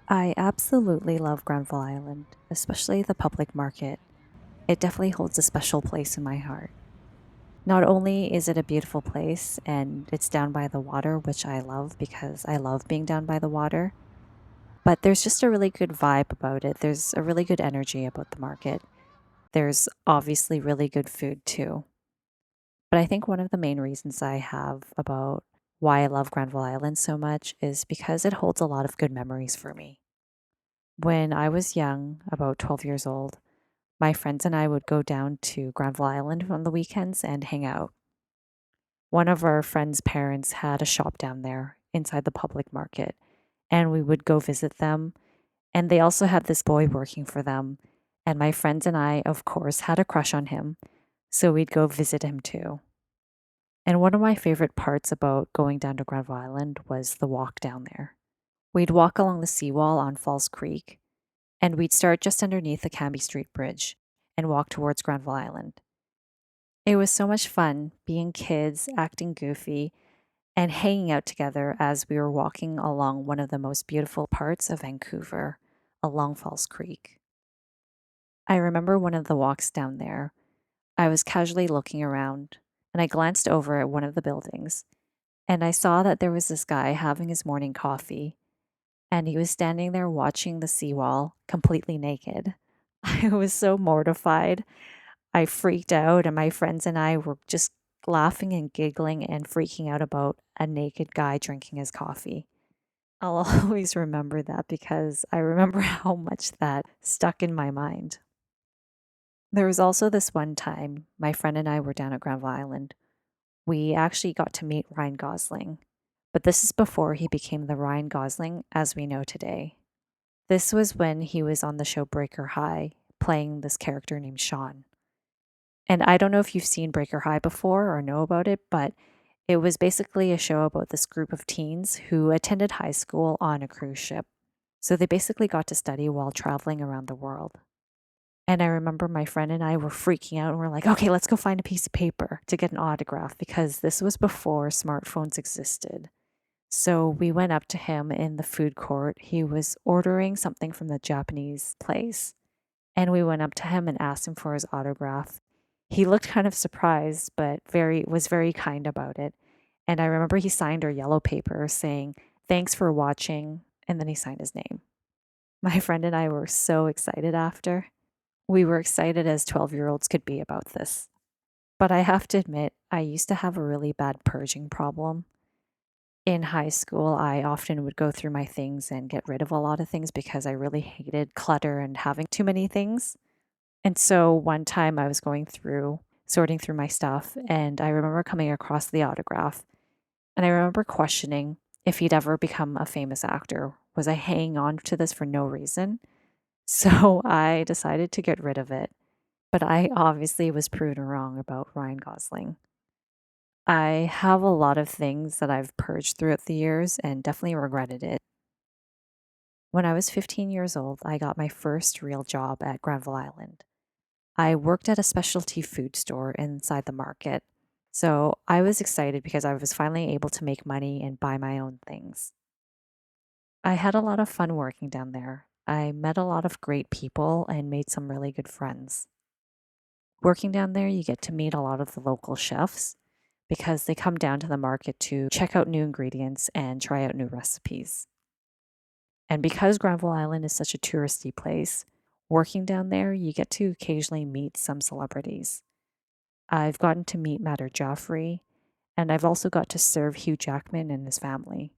I absolutely love Granville Island, especially the public market. It definitely holds a special place in my heart. Not only is it a beautiful place and it's down by the water, which I love because I love being down by the water, but there's just a really good vibe about it. There's a really good energy about the market. There's obviously really good food too. But I think one of the main reasons I have about why I love Granville Island so much is because it holds a lot of good memories for me. When I was young, about 12 years old, my friends and I would go down to Granville Island on the weekends and hang out. One of our friends' parents had a shop down there inside the public market, and we would go visit them. And they also had this boy working for them. And my friends and I, of course, had a crush on him. So we'd go visit him too. And one of my favorite parts about going down to Granville Island was the walk down there. We'd walk along the seawall on Falls Creek, and we'd start just underneath the Cambie Street Bridge and walk towards Granville Island. It was so much fun being kids, acting goofy, and hanging out together as we were walking along one of the most beautiful parts of Vancouver, along Falls Creek. I remember one of the walks down there. I was casually looking around, and I glanced over at one of the buildings, and I saw that there was this guy having his morning coffee, and he was standing there watching the seawall completely naked. I was so mortified. I freaked out, and my friends and I were just laughing and giggling and freaking out about a naked guy drinking his coffee. I'll always remember that because I remember how much that stuck in my mind. There was also this one time my friend and I were down at Granville Island. We actually got to meet Ryan Gosling, but this is before he became the Ryan Gosling as we know today. This was when he was on the show Breaker High, playing this character named Sean. And I don't know if you've seen Breaker High before or know about it, but it was basically a show about this group of teens who attended high school on a cruise ship. So they basically got to study while traveling around the world. And I remember my friend and I were freaking out and we're like, okay, let's go find a piece of paper to get an autograph because this was before smartphones existed. So we went up to him in the food court. He was ordering something from the Japanese place. And we went up to him and asked him for his autograph. He looked kind of surprised, but was very kind about it. And I remember he signed our yellow paper saying, "Thanks for watching." And then he signed his name. My friend and I were so excited after. We were excited as 12-year-olds could be about this. But I have to admit, I used to have a really bad purging problem. In high school, I often would go through my things and get rid of a lot of things because I really hated clutter and having too many things. And so one time I was going through, sorting through my stuff, and I remember coming across the autograph. And I remember questioning if he'd ever become a famous actor. Was I hanging on to this for no reason? So I decided to get rid of it. But I obviously was proven wrong about Ryan Gosling. I have a lot of things that I've purged throughout the years and definitely regretted it. When I was 15 years old, I got my first real job at Granville Island. I worked at a specialty food store inside the market. So I was excited because I was finally able to make money and buy my own things. I had a lot of fun working down there. I met a lot of great people and made some really good friends. Working down there, you get to meet a lot of the local chefs because they come down to the market to check out new ingredients and try out new recipes. And because Granville Island is such a touristy place, working down there, you get to occasionally meet some celebrities. I've gotten to meet Matter Joffrey, and I've also got to serve Hugh Jackman and his family.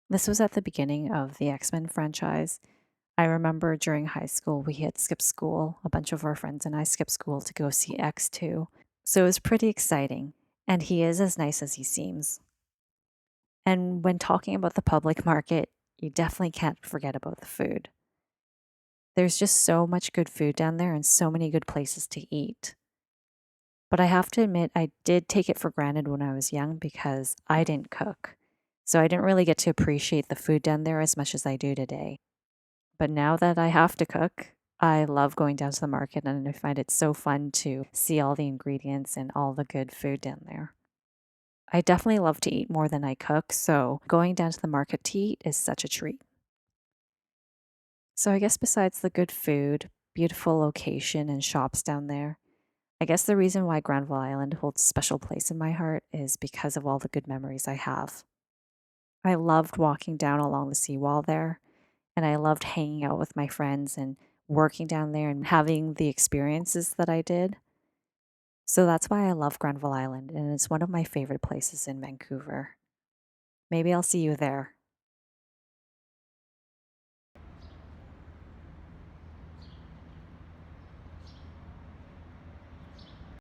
This was at the beginning of the X-Men franchise. I remember during high school, we had skipped school. A bunch of our friends and I skipped school to go see X2. So it was pretty exciting. And he is as nice as he seems. And when talking about the public market, you definitely can't forget about the food. There's just so much good food down there and so many good places to eat. But I have to admit, I did take it for granted when I was young because I didn't cook. So I didn't really get to appreciate the food down there as much as I do today. But now that I have to cook, I love going down to the market and I find it so fun to see all the ingredients and all the good food down there. I definitely love to eat more than I cook, so going down to the market to eat is such a treat. So I guess besides the good food, beautiful location, and shops down there, I guess the reason why Granville Island holds a special place in my heart is because of all the good memories I have. I loved walking down along the seawall there, and I loved hanging out with my friends and working down there and having the experiences that I did. So that's why I love Granville Island, and it's one of my favorite places in Vancouver. Maybe I'll see you there.